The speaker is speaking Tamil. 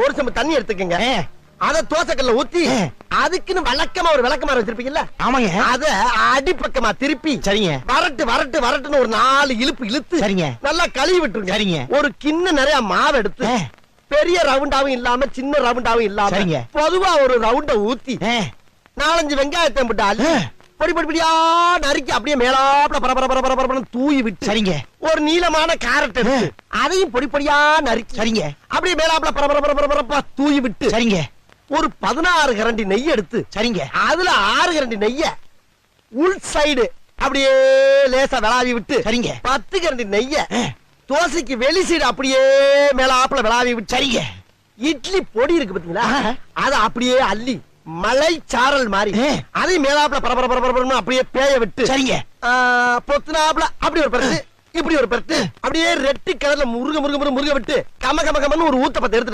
ஒரு சம்பு தண்ணி எடுத்துக்கங்க. அத தோசைக்கல்ல ஊத்தி அதுக்குன்னு வழக்கமா ஒரு விளக்கமாறு வச்சிருப்பீங்கல்ல? ஆமாங்க. அத அடிப்பக்கமா திருப்பி சரிங்க. வரட்டுன்னு ஒரு 4 இழுப்பு இழுத்து சரிங்க. நல்லா கழுவி விட்டுருங்க. சரிங்க. ஒரு கிண்ண நிறைய மாவு எடுத்து பெரிய ரவுண்டாவும் இல்லாம சின்ன ரவுண்டாவும் இல்லாம சரிங்க. பொதுவா ஒரு ரவுண்ட ஊத்தி 4-5 வெங்காயத்தை போட்டு அள்ளி பொடி பொடியா நறுக்கி அப்படியே மேலாப்ல பரபரன்னு தூவி விட்டு சரிங்க. ஒரு நீளமான கேரட் எடுத்து அதையும் பொடி பொடியா நறுக்கி சரிங்க. அப்படியே மேலாப்ல பரபரப்பா தூவி விட்டு சரிங்க. ஒரு 16 கரண்டி நெய் எடுத்து சரிங்க. அதுல 6 கரண்டி நெய்ய உள் சைடு அப்படியே லேசா விளாவி விட்டு சரிங்க. 10 கரண்டி நெய்ய தோசைக்கு வெளி சைடு அப்படியே மேலாப்ல விளாவி விட்டு சரிங்க. இட்லி பொடி இருக்கு பாத்தீங்களா? அத அப்படியே அள்ளி மலை சாரல் மாதிரி அதை மேலாப்ல பரபரன்னு அப்படியே பேய விட்டு சரிங்க. பொத்துனாப்ல அப்படி ஒரு பரட்டு இப்படி ஒரு பரட்டு அப்படியே ரெட்டி கலர்ல முருக விட்டு கம ஒரு ஊத்தப்பத்தை எடுத்து